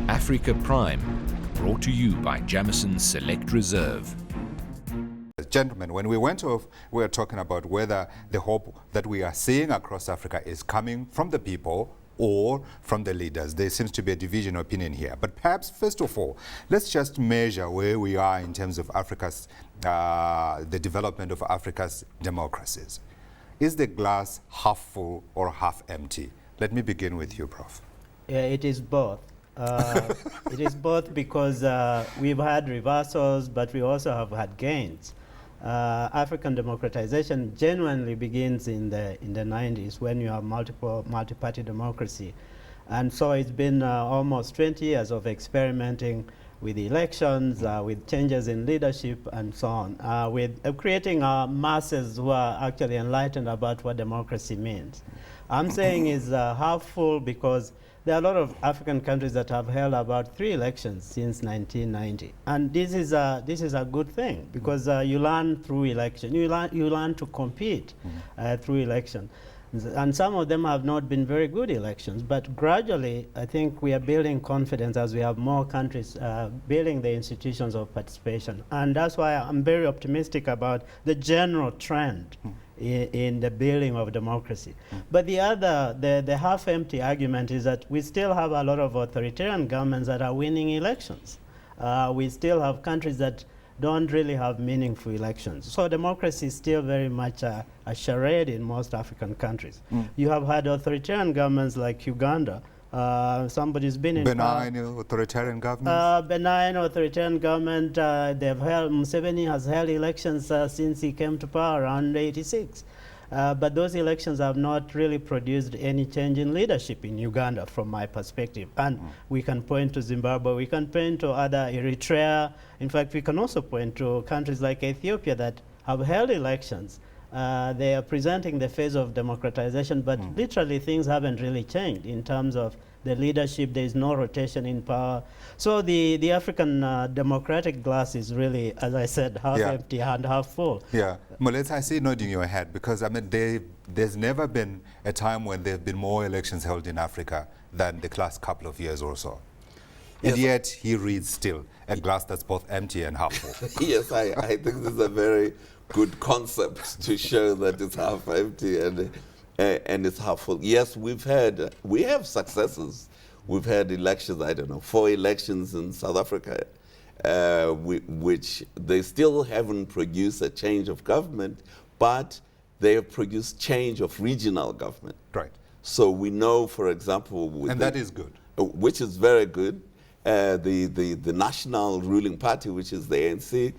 Africa Prime, brought to you by Jameson's Select Reserve. Gentlemen, when we went off, we were talking about whether the hope that we are seeing across Africa is coming from the people or from the leaders. There seems to be a division of opinion here. But perhaps, first of all, let's just measure where we are in terms of Africa's, the development of Africa's democracies. Is the glass half full or half empty? Let me begin with you, Prof. Yeah, it is both. It is both because we've had reversals, but we also have had gains. African democratization genuinely begins in the 90s when you have multi-party democracy. And so it's been almost 20 years of experimenting with elections, with changes in leadership and so on, with creating masses who are actually enlightened about what democracy means. I'm saying is half full because there are a lot of African countries that have held about 3 elections since 1990, and this is a good thing because you learn through election. You learn to compete through election, and some of them have not been very good elections. But gradually, I think we are building confidence as we have more countries building the institutions of participation, and that's why I'm very optimistic about the general trend in the building of democracy. But the other, the half-empty argument is that we still have a lot of authoritarian governments that are winning elections. We still have countries that don't really have meaningful elections. So democracy is still very much a charade in most African countries. You have had authoritarian governments like Uganda. Somebody's been in benign authoritarian government. Benign authoritarian government. Museveni has held elections since he came to power around '86, but those elections have not really produced any change in leadership in Uganda, from my perspective. And we can point to Zimbabwe. We can point to other Eritrea. In fact, we can also point to countries like Ethiopia that have held elections. They are presenting the phase of democratization, but literally things haven't really changed in terms of the leadership. There is no rotation in power. So the African democratic glass is really, as I said, half empty and half full. Yeah. Moeletsi, I see you nodding your head because, I mean, there's never been a time when there have been more elections held in Africa than the last couple of years or so. Yes. And yet he reads still a glass that's both empty and half full. Yes, I think this is a very good concept to show that it's half empty and it's half full. Yes, we have successes. We've had elections, I don't know, 4 elections in South Africa, which they still haven't produced a change of government, but they have produced change of regional government. Right. So we know, for example, and that is good. Which is very good. The national ruling party, which is the ANC,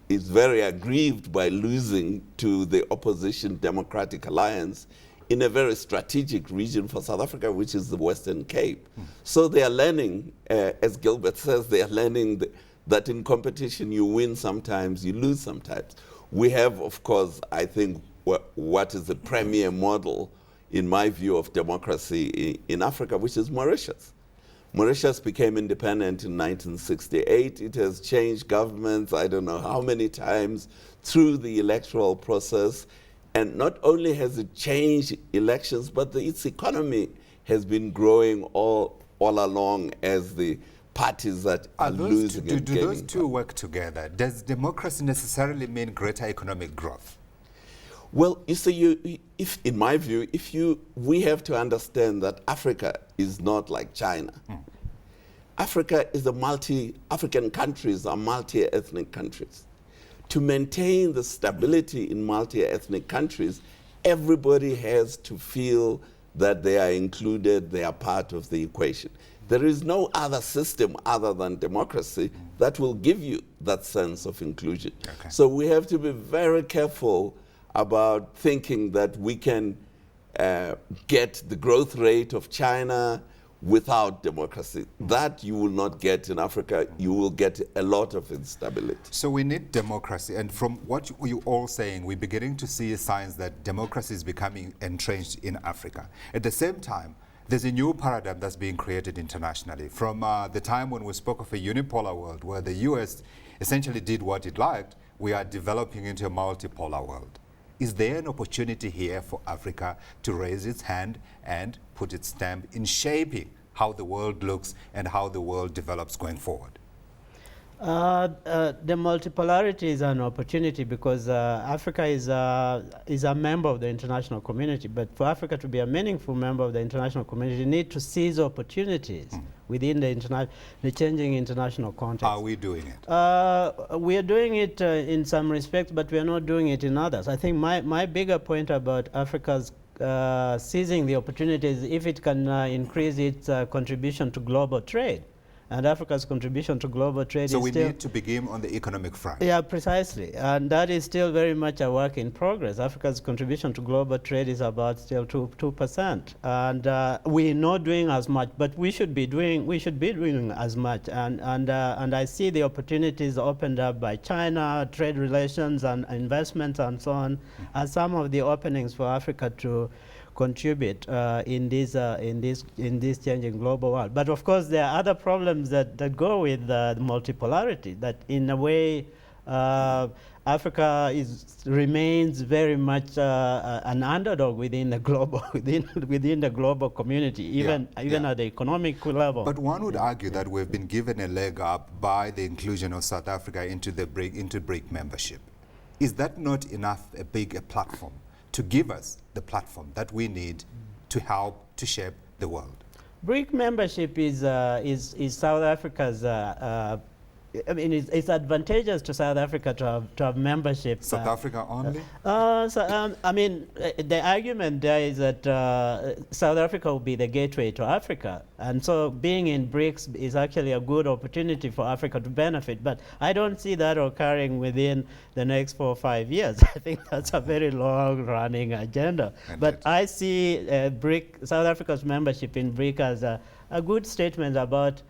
is very aggrieved by losing to the opposition Democratic Alliance in a very strategic region for South Africa, which is the Western Cape. So they are learning, as Gilbert says, they are learning that in competition you win sometimes, you lose sometimes. We have, of course, I think, what is the premier model, in my view, of democracy in Africa, which is Mauritius. Mauritius became independent in 1968. It has changed governments, I don't know how many times, through the electoral process. And not only has it changed elections, but its economy has been growing all along as the parties that are losing and do gaining. Those two work together? Does democracy necessarily mean greater economic growth? Well, you see, in my view, we have to understand that Africa is not like China. Africa is African countries are multi-ethnic countries. To maintain the stability in multi-ethnic countries, everybody has to feel that they are included, they are part of the equation. There is no other system other than democracy that will give you that sense of inclusion. Okay. So we have to be very careful about thinking that we can get the growth rate of China without democracy. That you will not get in Africa. You will get a lot of instability. So we need democracy. And from what you're all saying, we're beginning to see signs that democracy is becoming entrenched in Africa. At the same time, there's a new paradigm that's being created internationally. From the time when we spoke of a unipolar world where the US essentially did what it liked, we are developing into a multipolar world. Is there an opportunity here for Africa to raise its hand and put its stamp in shaping how the world looks and how the world develops going forward? The multipolarity is an opportunity because Africa is a member of the international community. But for Africa to be a meaningful member of the international community, you need to seize opportunities within the changing international context. How are we doing it? We are doing it in some respects, but we are not doing it in others. I think my bigger point about Africa's seizing the opportunities, if it can increase its contribution to global trade. And Africa's contribution to global trade so is we still... need to begin on the economic front. Yeah, precisely. And that is still very much a work in progress. Africa's contribution to global trade is about still 2%. And we're not doing as much, but we should be doing as much. And I see the opportunities opened up by China, trade relations and investments and so on, as some of the openings for Africa to contribute in this changing global world. But of course, there are other problems that go with the multipolarity. That in a way, Africa remains very much an underdog within the global within the global community, even at the economic level. But one would argue that we've been given a leg up by the inclusion of South Africa into BRIC membership. Is that not enough a platform to give us the platform that we need to help to shape the world? BRIC membership is South Africa's. I mean, it's advantageous to South Africa to have membership. South Africa only? I mean, the argument there is that South Africa will be the gateway to Africa. And so being in BRICS is actually a good opportunity for Africa to benefit. But I don't see that occurring within the next 4 or 5 years. I think that's a very long-running agenda. But I see South Africa's membership in BRIC as a good statement about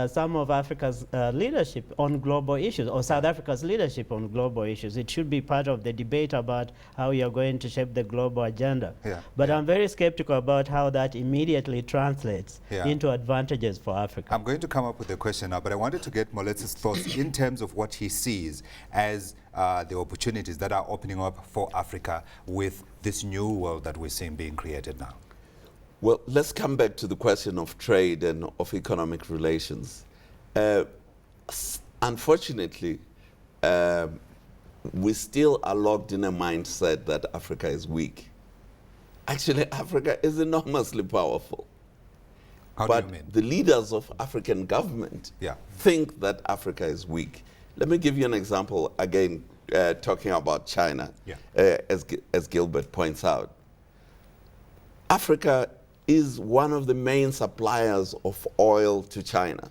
some of Africa's leadership on global issues, or South Africa's leadership on global issues. It should be part of the debate about how you're going to shape the global agenda. But I'm very skeptical about how that immediately translates into advantages for Africa. I'm going to come up with a question now, but I wanted to get Moeletzi's thoughts in terms of what he sees as the opportunities that are opening up for Africa with this new world that we're seeing being created now. Well, let's come back to the question of trade and of economic relations. Unfortunately, we still are locked in a mindset that Africa is weak. Actually, Africa is enormously powerful. How do you mean? The leaders of African government think that Africa is weak. Let me give you an example, again, talking about China, as Gilbert points out. Africa is one of the main suppliers of oil to China.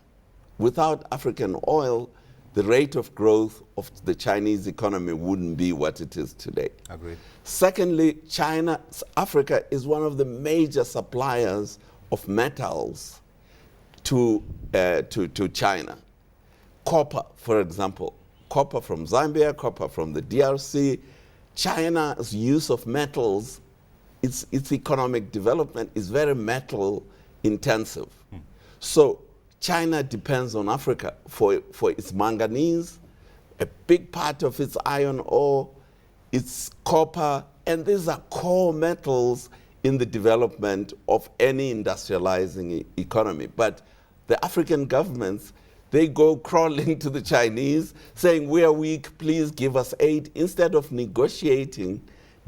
Without African oil, the rate of growth of the Chinese economy wouldn't be what it is today. Agreed. Secondly, Africa is one of the major suppliers of metals to China. Copper, for example, copper from Zambia, copper from the DRC. China's use of metals, its economic development is very metal intensive. So China depends on Africa for its manganese, a big part of its iron ore, its copper, and these are core metals in the development of any industrializing economy. But the African governments, they go crawling to the Chinese saying, we are weak, please give us aid, instead of negotiating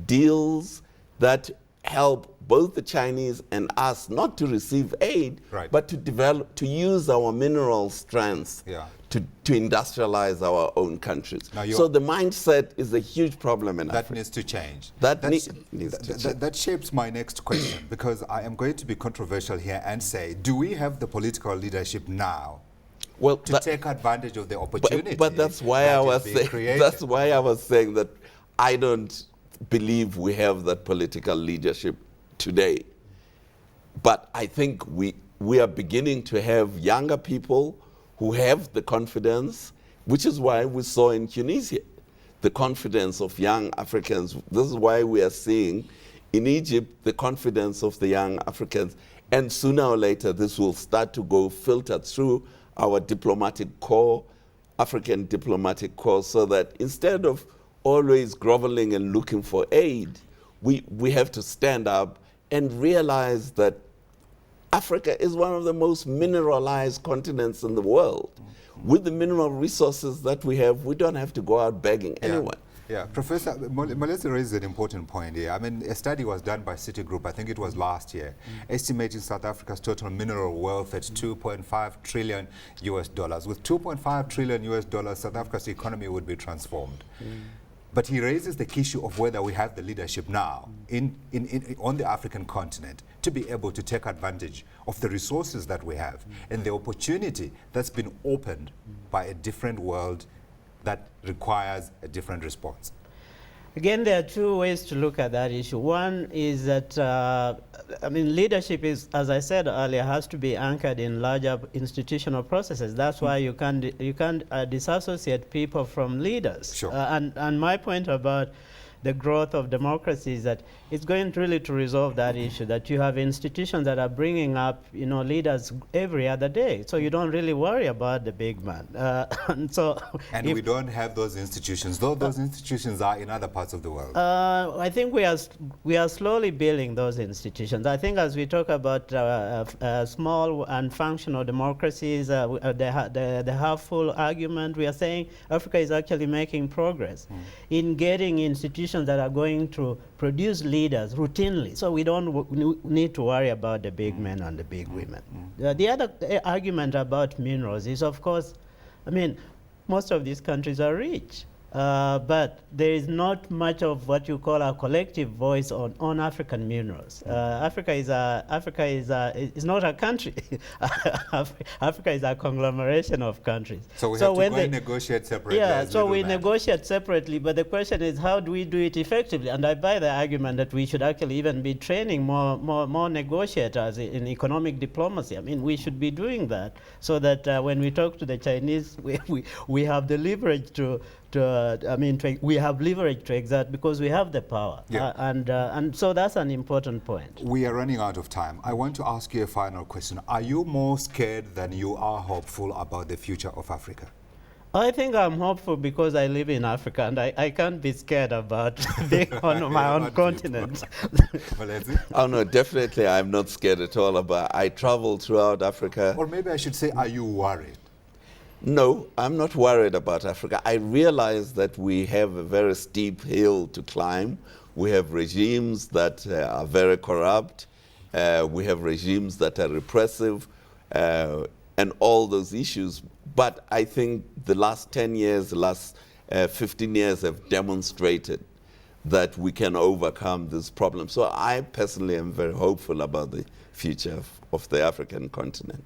deals that help both the Chinese and us not to receive aid, but to use our mineral strengths to industrialize our own countries. So the mindset is a huge problem in Africa. That needs to change. That shapes my next question, because I am going to be controversial here and say, do we have the political leadership now to take advantage of the opportunity? But that's why I was saying. That's why I was saying that I don't believe we have that political leadership today. But I think we are beginning to have younger people who have the confidence, which is why we saw in Tunisia the confidence of young Africans. This is why we are seeing in Egypt the confidence of the young Africans. And sooner or later, this will start to go filtered through our diplomatic corps, African diplomatic corps, so that instead of always groveling and looking for aid, we have to stand up and realize that Africa is one of the most mineralized continents in the world. With the mineral resources that we have, we don't have to go out begging anyone. Yeah, Professor Moeletsi raises an important point here. I mean, a study was done by Citigroup, I think it was last year, estimating South Africa's total mineral wealth at $2.5 trillion US. With $2.5 trillion US, South Africa's economy would be transformed. But he raises the issue of whether we have the leadership now on the African continent to be able to take advantage of the resources that we have and the opportunity that's been opened by a different world that requires a different response. Again, there are two ways to look at that issue. One is that, I mean, leadership is, as I said earlier, has to be anchored in larger institutional processes. That's why you can't disassociate people from leaders. Sure. And my point about the growth of democracy is that it's going really to resolve that issue, that you have institutions that are bringing up, you know, leaders every other day. So you don't really worry about the big man. And we don't have those institutions, though those institutions are in other parts of the world. I think we are slowly building those institutions. I think as we talk about small and functional democracies, the half-full argument, we are saying Africa is actually making progress in getting institutions that are going to produce leaders routinely. So we don't need to worry about the big men and the big women. The other argument about minerals is, of course, I mean, most of these countries are rich. But there is not much of what you call a collective voice on African minerals. Africa is not a country. Africa is a conglomeration of countries. So we have to go and negotiate separately. Yeah, so we negotiate separately, but the question is, how do we do it effectively? And I buy the argument that we should actually even be training more negotiators in economic diplomacy. I mean, we should be doing that so that when we talk to the Chinese, we have the leverage we have leverage to exert because we have the power. Yeah. And so that's an important point. We are running out of time. I want to ask you a final question. Are you more scared than you are hopeful about the future of Africa? I think I'm hopeful because I live in Africa and I can't be scared about being on my own continent. Oh no, definitely I'm not scared at all I travel throughout Africa. Or maybe I should say, are you worried? No, I'm not worried about Africa. I realize that we have a very steep hill to climb. We have regimes that are very corrupt. We have regimes that are repressive and all those issues. But I think the last 10 years, the last 15 years have demonstrated that we can overcome this problem. So I personally am very hopeful about the future of the African continent.